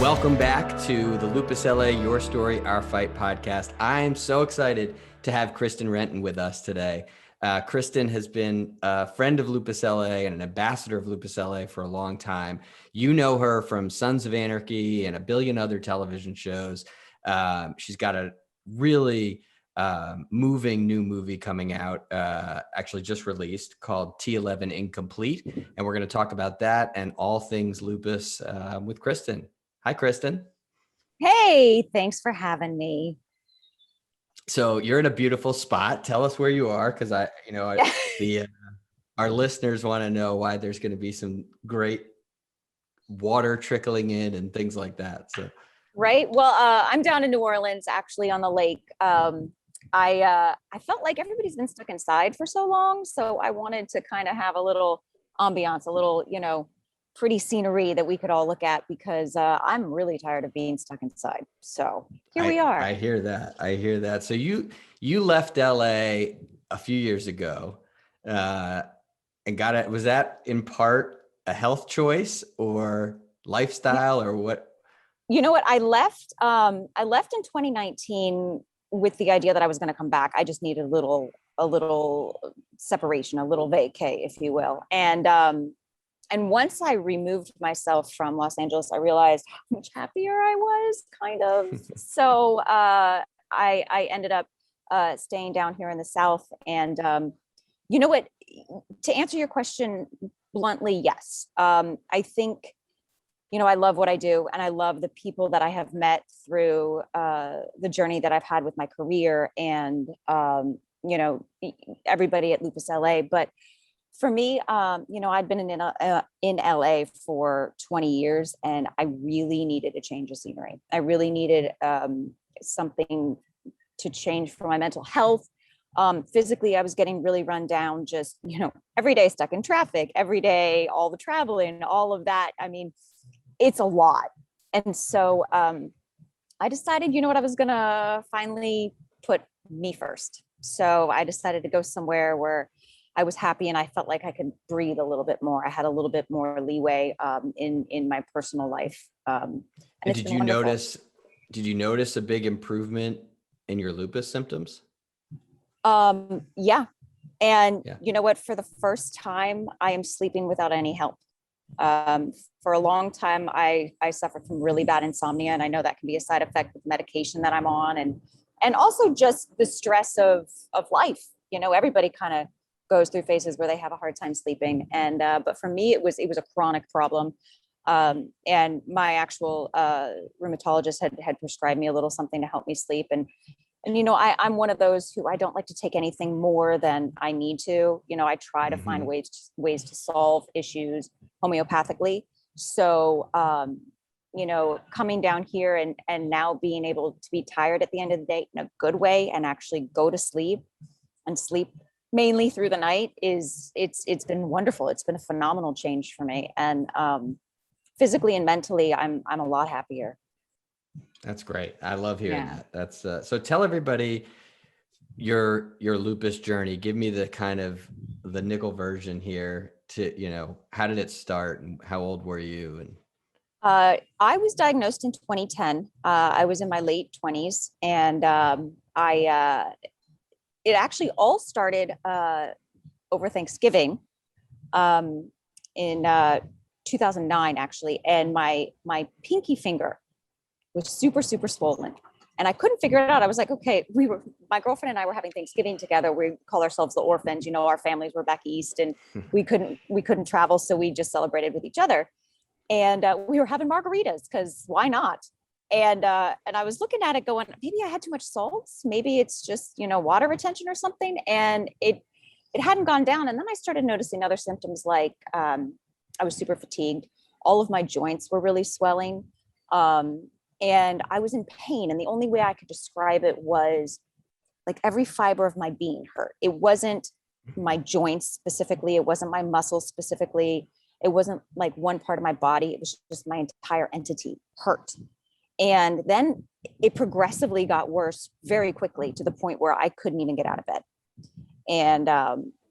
Welcome back to the Lupus LA Your Story, Our Fight podcast. I am so excited to have Kristen Renton with us today. Kristen has been a friend of Lupus LA and an ambassador of Lupus LA for a long time. You know her from Sons of Anarchy and a billion other television shows. She's got a really moving new movie coming out, actually just released, called T11 Incomplete. And we're going to talk about that and all things lupus with Kristen. Hi, Kristen. Hey, thanks for having me. So you're in a beautiful spot. Tell us where you are, because our listeners want to know why there's going to be some great water trickling in and things like that. So, right. Well, I'm down in New Orleans, actually, on the lake. I felt like everybody's been stuck inside for so long, so I wanted to kind of have a little ambiance, a little, pretty scenery that we could all look at, because I'm really tired of being stuck inside. So here we are. I hear that. So you left LA a few years ago, and got it. Was that in part a health choice or lifestyle or what? You know what? I left in 2019 with the idea that I was going to come back. I just needed a little separation, a little vacay, if you will. And once I removed myself from Los Angeles, I realized how much happier I was, kind of. So I ended up staying down here in the South. And you know what? To answer your question bluntly, yes. I think, I love what I do, and I love the people that I have met through the journey that I've had with my career, and everybody at Lupus LA. But for me, I'd been in LA for 20 years, and I really needed a change of scenery. I really needed something to change for my mental health. Physically, I was getting really run down, just, every day stuck in traffic, every day, all the traveling, all of that. I mean, it's a lot. And so I decided, I was going to finally put me first. So I decided to go somewhere where I was happy and I felt like I could breathe a little bit more. I had a little bit more leeway in my personal life. And did you notice a big improvement in your lupus symptoms? Yeah. And you know what? For the first time, I am sleeping without any help. For a long time, I suffered from really bad insomnia, and I know that can be a side effect of medication that I'm on, and also just the stress of life. Everybody kind of goes through phases where they have a hard time sleeping. And, but for me, it was a chronic problem. And my actual, rheumatologist had prescribed me a little something to help me sleep. And, I'm one of those who I don't like to take anything more than I need to. I try to find ways to solve issues homeopathically. So, coming down here and now being able to be tired at the end of the day in a good way and actually go to sleep and sleep mainly through the night it's been wonderful. It's been a phenomenal change for me. And physically and mentally, I'm a lot happier. That's great. I love hearing that. That's so tell everybody your lupus journey. Give me the kind of the nickel version here to, how did it start and how old were you? And I was diagnosed in 2010. I was in my late 20s, and it actually all started over Thanksgiving in 2009, actually. And my pinky finger was super, super swollen. And I couldn't figure it out. I was like, okay, my girlfriend and I were having Thanksgiving together. We call ourselves the orphans. Our families were back east, and we couldn't travel. So we just celebrated with each other. And we were having margaritas, because why not? And I was looking at it going, maybe I had too much salts. Maybe it's just, water retention or something. And it hadn't gone down. And then I started noticing other symptoms, like I was super fatigued. All of my joints were really swelling. And I was in pain. And the only way I could describe it was like every fiber of my being hurt. It wasn't my joints specifically. It wasn't my muscles specifically. It wasn't like one part of my body. It was just my entire entity hurt. And then it progressively got worse very quickly, to the point where I couldn't even get out of bed. And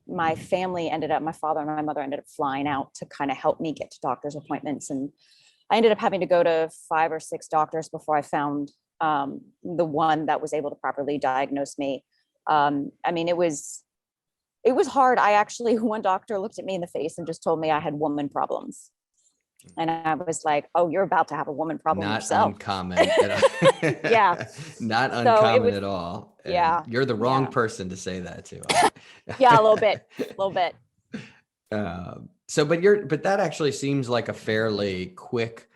my family my father and my mother ended up flying out to kind of help me get to doctor's appointments. And I ended up having to go to 5 or 6 doctors before I found the one that was able to properly diagnose me. I mean, it was hard. I actually, one doctor looked at me in the face and just told me I had woman problems. And I was like, oh, you're about to have a woman problem Not yourself. uncommon at all. Yeah. Not So it uncommon was, at all. And yeah. you're the wrong Yeah. person to say that to. Yeah, a little bit. But that actually seems like a fairly quick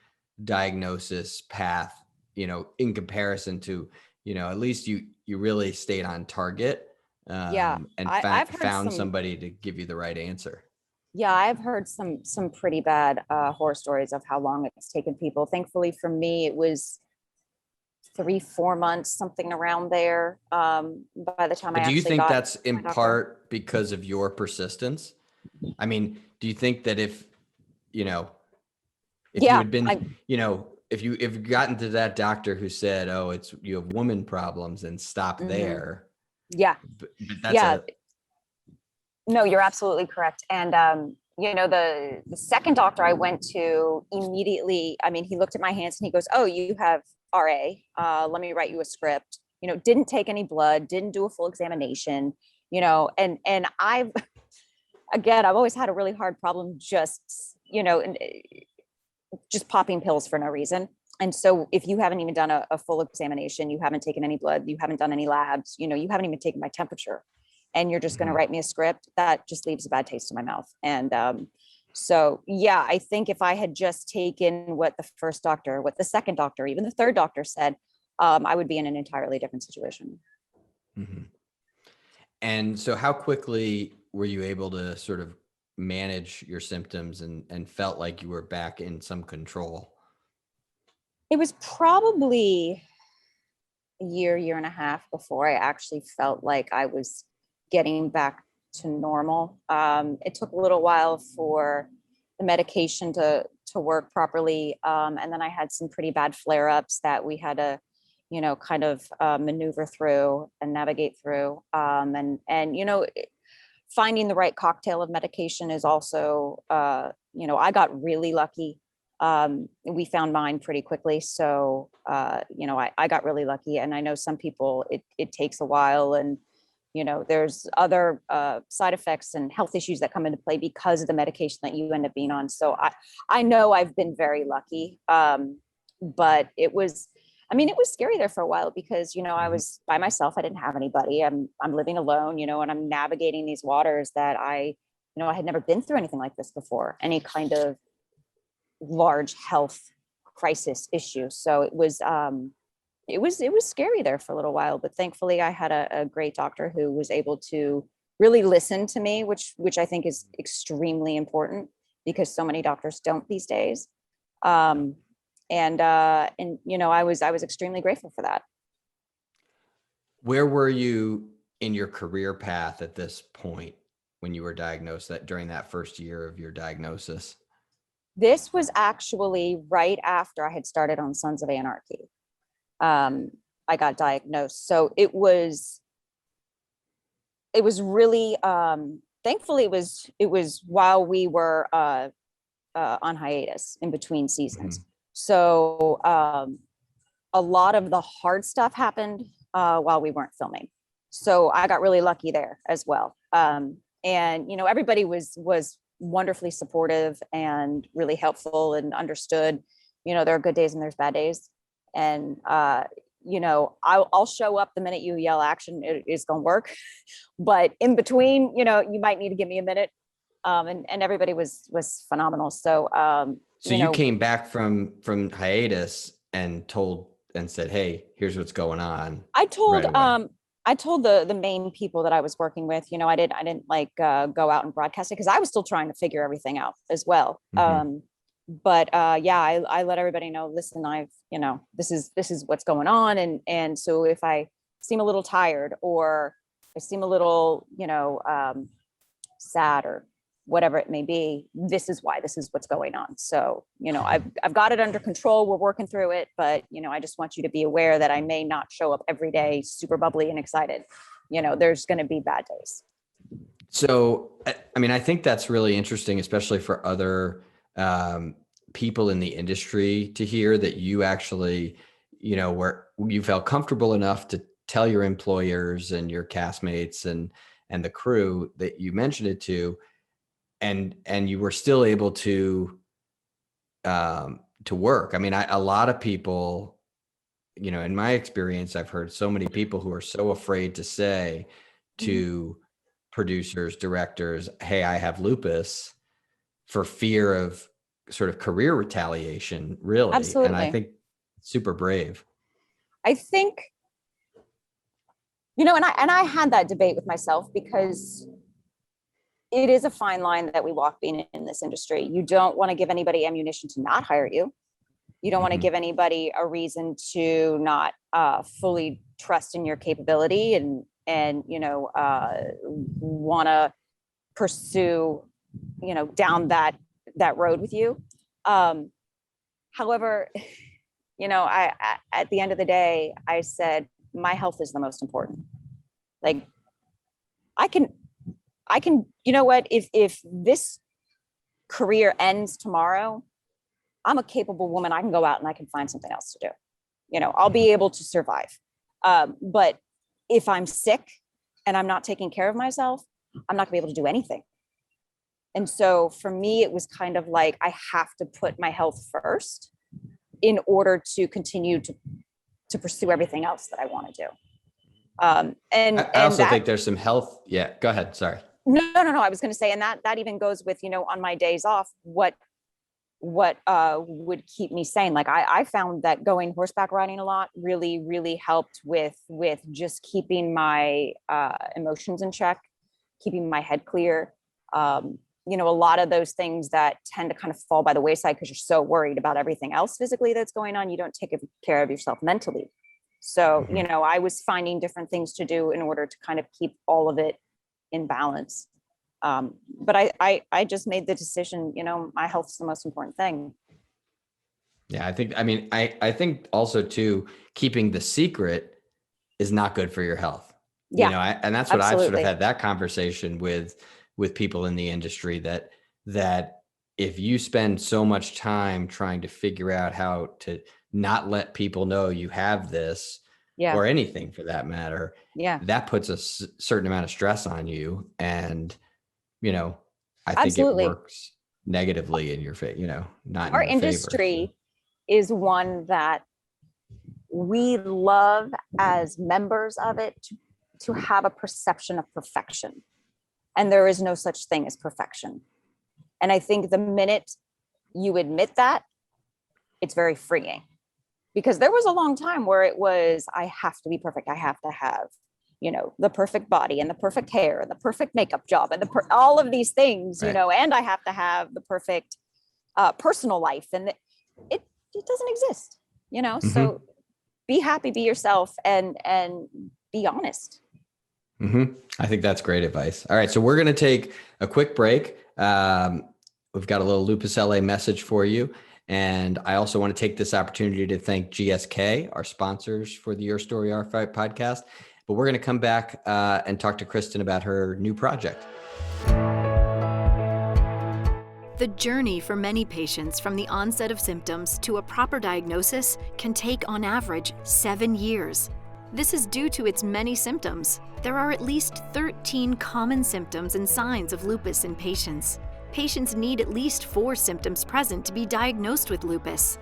diagnosis path, in comparison to, at least you really stayed on target, Yeah. and I've heard found somebody to give you the right answer. Yeah, I've heard some pretty bad horror stories of how long it's taken people. Thankfully for me, it was 3-4 months, something around there. By the time I But do you actually think got that's in my doctor. part because of your persistence? I mean, do you think that if you had been, if you've gotten to that doctor who said, oh, you have woman problems, and stop there. Yeah. But that's No, you're absolutely correct. And, the second doctor I went to immediately, I mean, he looked at my hands and he goes, oh, you have RA. Let me write you a script. Didn't take any blood, didn't do a full examination, and I've always had a really hard problem just popping pills for no reason. And so if you haven't even done a full examination, you haven't taken any blood, you haven't done any labs, you haven't even taken my temperature, and you're just going to write me a script, that just leaves a bad taste in my mouth. And so, yeah, I think if I had just taken what the second doctor, even the third doctor said, I would be in an entirely different situation. Mm-hmm. And so how quickly were you able to sort of manage your symptoms and felt like you were back in some control? It was probably a year and a half before I actually felt like I was getting back to normal. It took a little while for the medication to work properly. And then I had some pretty bad flare-ups that we had to, kind of maneuver through and navigate through. And finding the right cocktail of medication is also, I got really lucky. We found mine pretty quickly. So, I got really lucky, and I know some people, it takes a while, and, there's other side effects and health issues that come into play because of the medication that you end up being on. So I know I've been very lucky. But it was scary there for a while because, I was by myself. I didn't have anybody. I'm living alone, and I'm navigating these waters that I had never been through anything like this before, any kind of large health crisis issue. So it was scary there for a little while, but thankfully I had a great doctor who was able to really listen to me, which I think is extremely important because so many doctors don't these days. I was extremely grateful for that. Where were you in your career path at this point when you were diagnosed, during that first year of your diagnosis? This was actually right after I had started on Sons of Anarchy. I got diagnosed. So it was really, thankfully it was while we were on hiatus in between seasons. Mm-hmm. So a lot of the hard stuff happened while we weren't filming. So I got really lucky there as well. And everybody was wonderfully supportive and really helpful and understood, there are good days and there's bad days. And, I'll show up the minute you yell action, it's going to work. But in between, you might need to give me a minute. And everybody was phenomenal. So, you came back from hiatus and said, hey, here's what's going on. I told the main people that I was working with, I didn't like go out and broadcast it because I was still trying to figure everything out as well. Mm-hmm. I let everybody know, listen, this is what's going on. And so if I seem a little tired or I seem a little, sad or whatever it may be, this is why, this is what's going on. So, I've got it under control. We're working through it, but, I just want you to be aware that I may not show up every day super bubbly and excited. There's going to be bad days. So, I think that's really interesting, especially for other people in the industry to hear that you actually, where you felt comfortable enough to tell your employers and your castmates and the crew that you mentioned it to, and you were still able to work. I mean, a lot of people, in my experience, I've heard so many people who are so afraid to say to producers, directors, hey, I have lupus, for fear of sort of career retaliation, really. Absolutely. And I think super brave. I think, and I had that debate with myself, because it is a fine line that we walk being in this industry. You don't want to give anybody ammunition to not hire you. You don't want to give anybody a reason to not fully trust in your capability and want to pursue, down that road with you. However, I at the end of the day, I said, my health is the most important. Like, I can, you know what, if this career ends tomorrow, I'm a capable woman. I can go out and I can find something else to do. I'll be able to survive. But if I'm sick and I'm not taking care of myself, I'm not gonna be able to do anything. And so for me, it was kind of like, I have to put my health first in order to continue to pursue everything else that I want to do. And I also think there's some health. Yeah, go ahead. Sorry. No. I was going to say, and that even goes with, on my days off, what would keep me sane. Like I found that going horseback riding a lot really, really helped with just keeping my emotions in check, keeping my head clear. A lot of those things that tend to kind of fall by the wayside because you're so worried about everything else physically that's going on, you don't take care of yourself mentally. So, I was finding different things to do in order to kind of keep all of it in balance. But I just made the decision, my health is the most important thing. Yeah, I think also too, keeping the secret is not good for your health. Yeah, and that's what absolutely. I've sort of had that conversation with people in the industry, that if you spend so much time trying to figure out how to not let people know you have this, or anything for that matter, that puts a certain amount of stress on you. And, I think absolutely. it works negatively in your favor, not in Our your industry favor. is one that we love as members of it to have a perception of perfection. And there is no such thing as perfection. And I think the minute you admit that, it's very freeing. Because there was a long time where it was, I have to be perfect. I have to have, the perfect body and the perfect hair and the perfect makeup job and all of these things, Right. And I have to have the perfect personal life. And it doesn't exist, So be happy, be yourself, and be honest. I think that's great advice. All right, so we're going to take a quick break. We've got a little Lupus LA message for you. And I also want to take this opportunity to thank GSK, our sponsors for the Your Story, Our Fight podcast. But we're going to come back and talk to Kristen about her new project. The journey for many patients from the onset of symptoms to a proper diagnosis can take, on average, 7 years. This is due to its many symptoms. There are at least 13 common symptoms and signs of lupus in patients. Patients need at least 4 symptoms present to be diagnosed with lupus.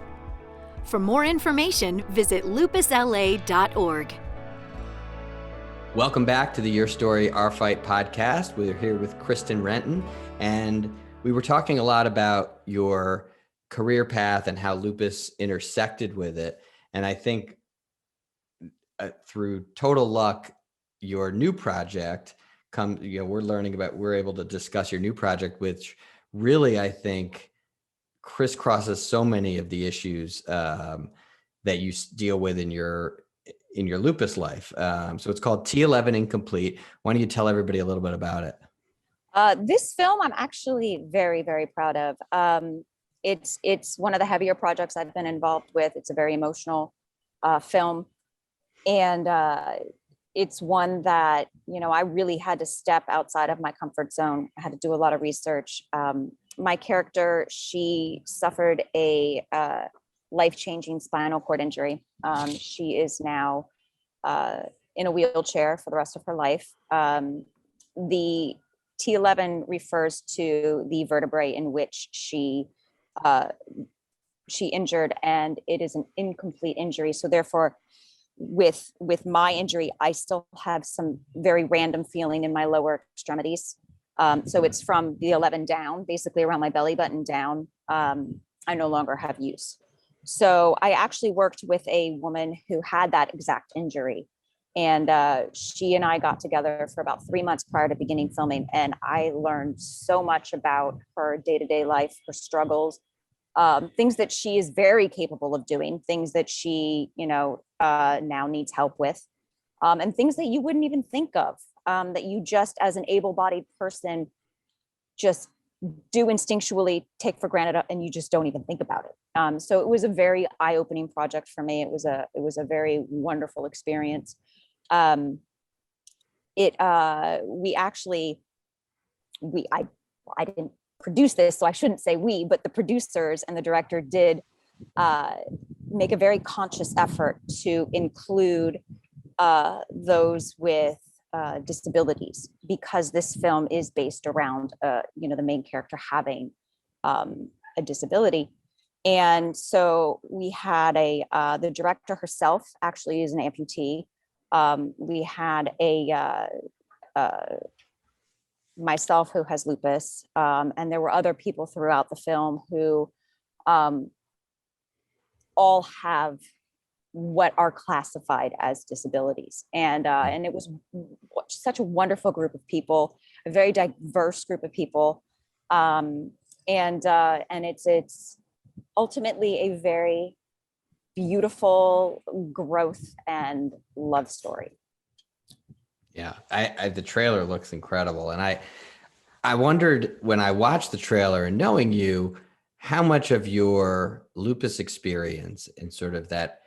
For more information, visit lupusla.org. Welcome back to the Your Story, Our Fight podcast. We're here with Kristen Renton, and we were talking a lot about your career path and how lupus intersected with it. And I think through total luck, your new project we're able to discuss your new project, which really, I think, crisscrosses so many of the issues that you deal with in your lupus life. So it's called T11 Incomplete. Why don't you tell everybody a little bit about it? This film, I'm actually very, very proud of. It's one of the heavier projects I've been involved with. It's a very emotional film. And it's one that, I really had to step outside of my comfort zone. I had to do a lot of research. my character, she suffered a life-changing spinal cord injury. She is now in a wheelchair for the rest of her life. The T11 refers to the vertebrae in which she injured, and it is an incomplete injury. So therefore, with my injury, I still have some very random feeling in my lower extremities. So it's from the 11 down, basically around my belly button down. I no longer have use. So I actually worked with a woman who had that exact injury. And she and I got together for about 3 months prior to beginning filming. And I learned so much about her day-to-day life, her struggles, things that she is very capable of doing, things that she, now needs help with, and things that you wouldn't even think of, that you just as an able-bodied person just do instinctually take for granted, and you just don't even think about it. So it was a very eye-opening project for me. It was a very wonderful experience. I didn't produce this, so I shouldn't say we, but the producers and the director did make a very conscious effort to include those with disabilities, because this film is based around the main character having a disability. And so we had the director herself actually is an amputee. We had myself, who has lupus, and there were other people throughout the film who all have what are classified as disabilities. And it was such a wonderful group of people, a very diverse group of people. And it's ultimately a very beautiful growth and love story. Yeah, the trailer looks incredible. And I wondered when I watched the trailer and knowing you, how much of your lupus experience and sort of that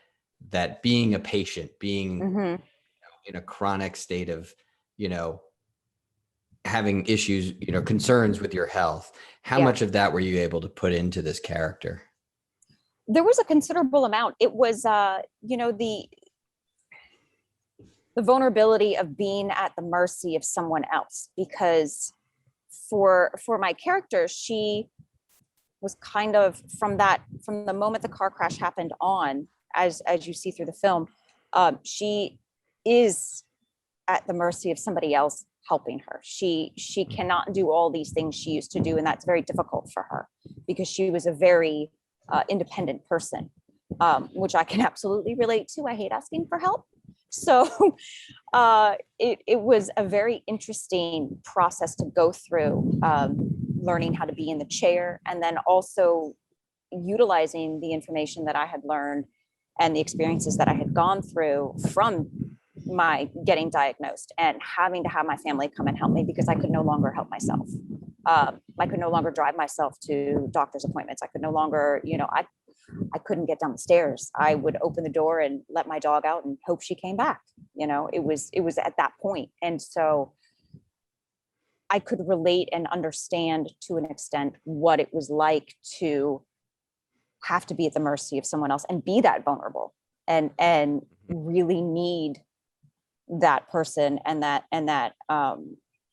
being a patient, being in a chronic state of, having issues, concerns with your health, how much of that were you able to put into this character? There was a considerable amount. It was, the vulnerability of being at the mercy of someone else, because for my character, she was kind of from the moment the car crash happened on, as you see through the film, she is at the mercy of somebody else helping her. She cannot do all these things she used to do, and that's very difficult for her because she was a very independent person, which I can absolutely relate to. I hate asking for help. So it was a very interesting process to go through, learning how to be in the chair, and then also utilizing the information that I had learned and the experiences that I had gone through from my getting diagnosed and having to have my family come and help me because I could no longer help myself. I could no longer drive myself to doctor's appointments. I could no longer, I couldn't get down the stairs. I would open the door and let my dog out and hope she came back. It was at that point. And so I could relate and understand to an extent what it was like to have to be at the mercy of someone else and be that vulnerable and really need that person and that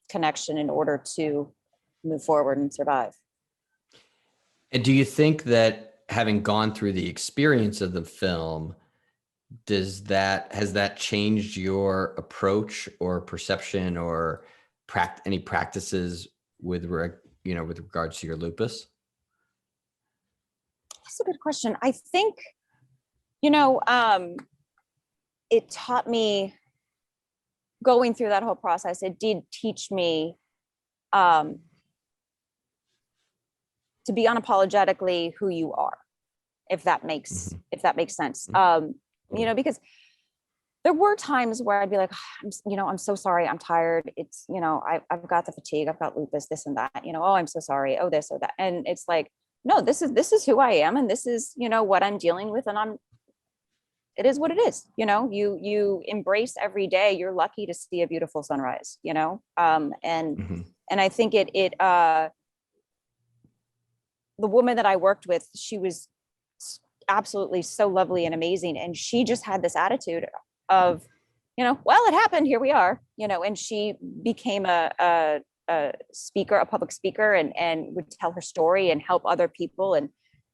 connection in order to move forward and survive. And do you think that having gone through the experience of the film, has that changed your approach or perception or any practices with regards to your lupus? That's a good question. I think, it taught me, going through that whole process, it did teach me to be unapologetically who you are, if that makes sense. Because there were times where I'd be like, I'm so sorry, I'm tired. It's, I've got the fatigue, I've got lupus, this and that, oh, I'm so sorry. Oh, this or that. And it's like, no, this is who I am. And this is, what I'm dealing with. And it is what it is. You embrace every day. You're lucky to see a beautiful sunrise, and I think it the woman that I worked with, she was absolutely so lovely and amazing. And she just had this attitude of, well, it happened, here we are, and she became a speaker, a public speaker, and would tell her story and help other people,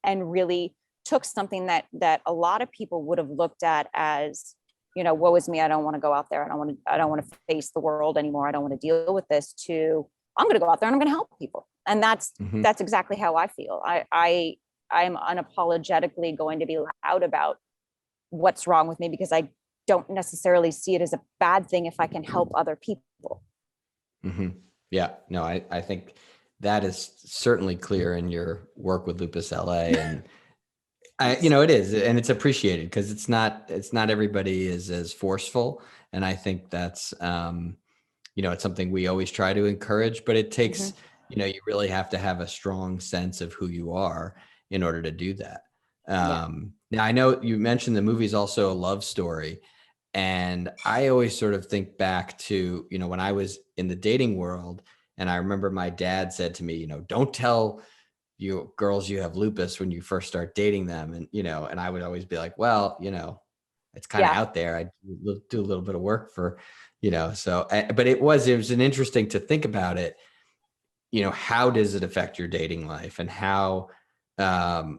and really took something that a lot of people would have looked at as, woe is me, I don't want to go out there, I don't want to face the world anymore, I don't want to deal with this, to I'm going to go out there and I'm going to help people. And that's exactly how I feel. I'm unapologetically going to be loud about what's wrong with me, because I don't necessarily see it as a bad thing if I can help other people. Yeah, no, I think that is certainly clear in your work with Lupus LA, and it is, and it's appreciated, because it's not everybody is as forceful. And I think that's, it's something we always try to encourage, but it takes, you really have to have a strong sense of who you are in order to do that. Now, I know you mentioned the movie's also a love story. And I always sort of think back to, when I was in the dating world, and I remember my dad said to me, don't tell you girls you have lupus when you first start dating them. And, and I would always be like, well, it's kind of out there. I do a little bit of work for, so, but it was an interesting to think about it. How does it affect your dating life, and how, and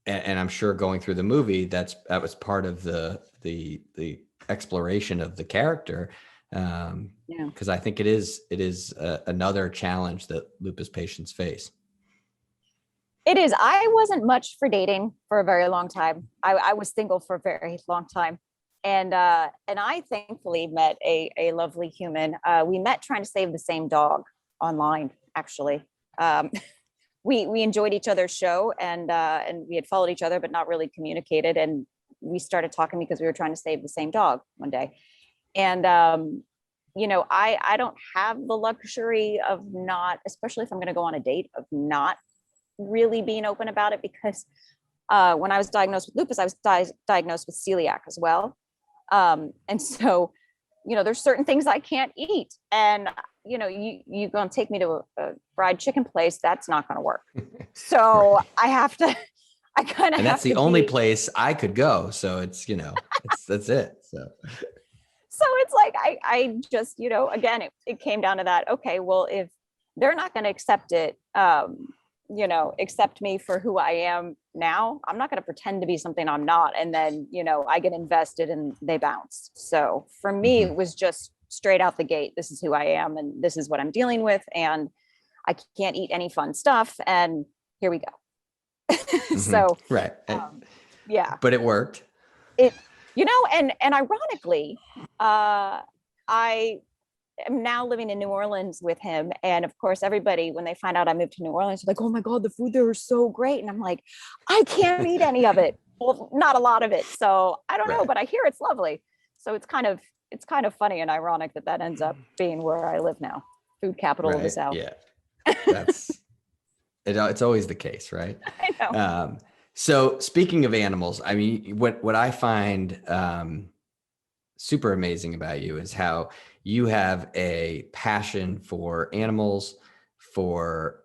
I'm sure going through the movie, that was part of the exploration of the character. Because I think it is another challenge that lupus patients face. It is. I wasn't much for dating for a very long time. I was single for a very long time. And I thankfully met a lovely human. We met trying to save the same dog online, actually. We enjoyed each other's show, and we had followed each other, but not really communicated. And we started talking because we were trying to save the same dog one day. And, I don't have the luxury of not, especially if I'm going to go on a date, of not really being open about it, because when I was diagnosed with lupus, I was diagnosed with celiac as well. And so, there's certain things I can't eat. And, you're going to take me to a fried chicken place, that's not going to work. So I have to, I kind of, and that's the only place I could go. So it's, that's it. So it's like, I just, again, it came down to that. Okay, well, if they're not going to accept it, accept me for who I am now, I'm not going to pretend to be something I'm not. And then, I get invested and they bounce. So for me, it was just straight out the gate. This is who I am, and this is what I'm dealing with. And I can't eat any fun stuff. And here we go. So, right. But it worked. And ironically, I am now living in New Orleans with him. And of course, everybody, when they find out I moved to New Orleans, they're like, oh my God, the food there is so great. And I'm like, I can't eat any of it. Well, not a lot of it. So I don't know, but I hear it's lovely. So it's kind of funny and ironic that ends up being where I live now, food capital of the South. Yeah, it's always the case, right? I know. So speaking of animals, I mean, what I find super amazing about you is how you have a passion for animals, for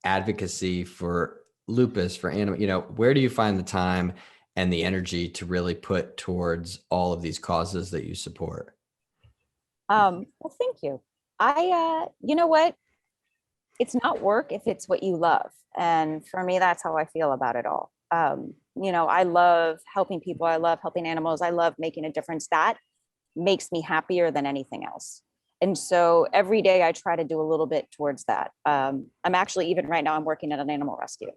advocacy, for lupus, for animal. Where do you find the time and the energy to really put towards all of these causes that you support? Well, thank you. You know what? It's not work if it's what you love. And for me, that's how I feel about it all. I love helping people. I love helping animals. I love making a difference. That makes me happier than anything else. And so every day I try to do a little bit towards that. I'm actually, even right now, I'm working at an animal rescue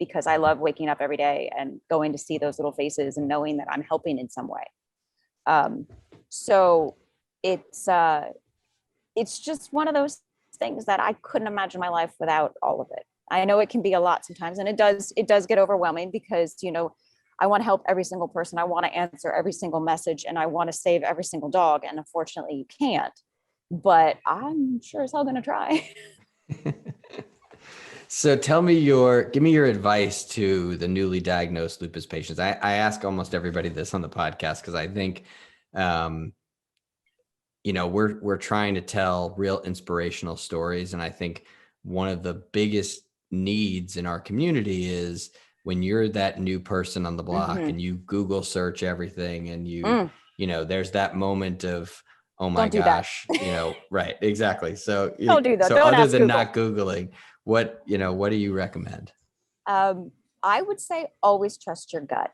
because I love waking up every day and going to see those little faces and knowing that I'm helping in some way. So it's just one of those things that I couldn't imagine my life without all of it. I know it can be a lot sometimes, and it does get overwhelming because, I want to help every single person. I want to answer every single message, and I want to save every single dog. And unfortunately you can't, but I'm sure as hell going to try. So give me your advice to the newly diagnosed lupus patients. I ask almost everybody this on the podcast, because I think, we're trying to tell real inspirational stories. And I think one of the biggest needs in our community is when you're that new person on the block and you Google search everything and you know, there's that moment of, oh my Don't do gosh, that. you know, right, exactly. So, Don't do that. so Don't other ask than Google. not Googling, what do you recommend? I would say always trust your gut.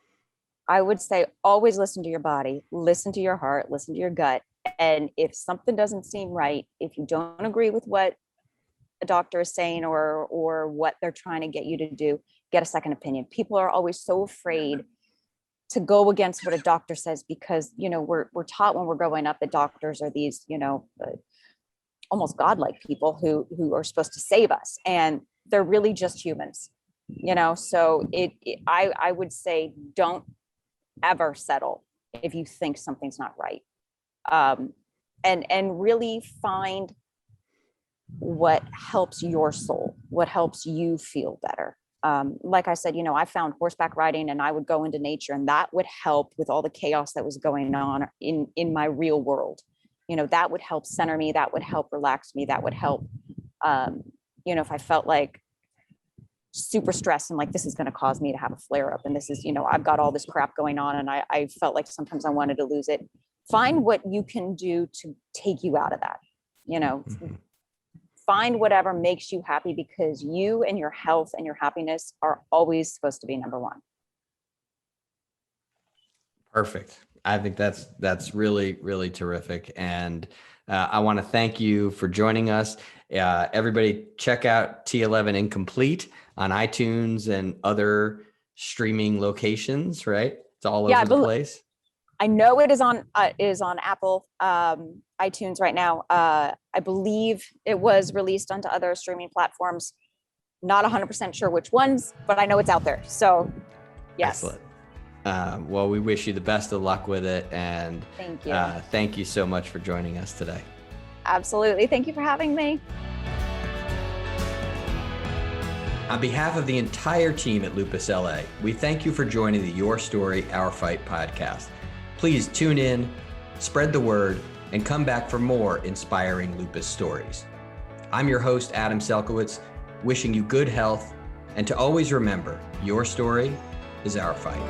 I would say always listen to your body, listen to your heart, listen to your gut. And if something doesn't seem right, if you don't agree with what a doctor is saying or what they're trying to get you to do, get a second opinion. People are always so afraid to go against what a doctor says because, you know, we're taught when we're growing up that doctors are these, you know, almost godlike people who are supposed to save us, and they're really just humans, you know. So I would say don't ever settle if you think something's not right, and really find what helps your soul, what helps you feel better. Like I said, you know, I found horseback riding and I would go into nature and that would help with all the chaos that was going on in my real world. You know, that would help center me, that would help relax me, that would help, you know, if I felt like super stressed and like this is going to cause me to have a flare up and this is, you know, I've got all this crap going on and I felt like sometimes I wanted to lose it. Find what you can do to take you out of that, you know. Find whatever makes you happy because you and your health and your happiness are always supposed to be number one. Perfect. I think that's really, really terrific. And I want to thank you for joining us. Everybody check out T11 Incomplete on iTunes and other streaming locations, right? It's all over the place. I know it is on Apple, iTunes right now. I believe it was released onto other streaming platforms. Not 100% sure which ones, but I know it's out there. So, yes. Excellent. Well, we wish you the best of luck with it, and thank you. Thank you so much for joining us today. Absolutely. Thank you for having me. On behalf of the entire team at Lupus LA, we thank you for joining the Your Story, Our Fight podcast. Please tune in, spread the word, and come back for more inspiring lupus stories. I'm your host, Adam Selkowitz, wishing you good health, and to always remember, your story is our fight.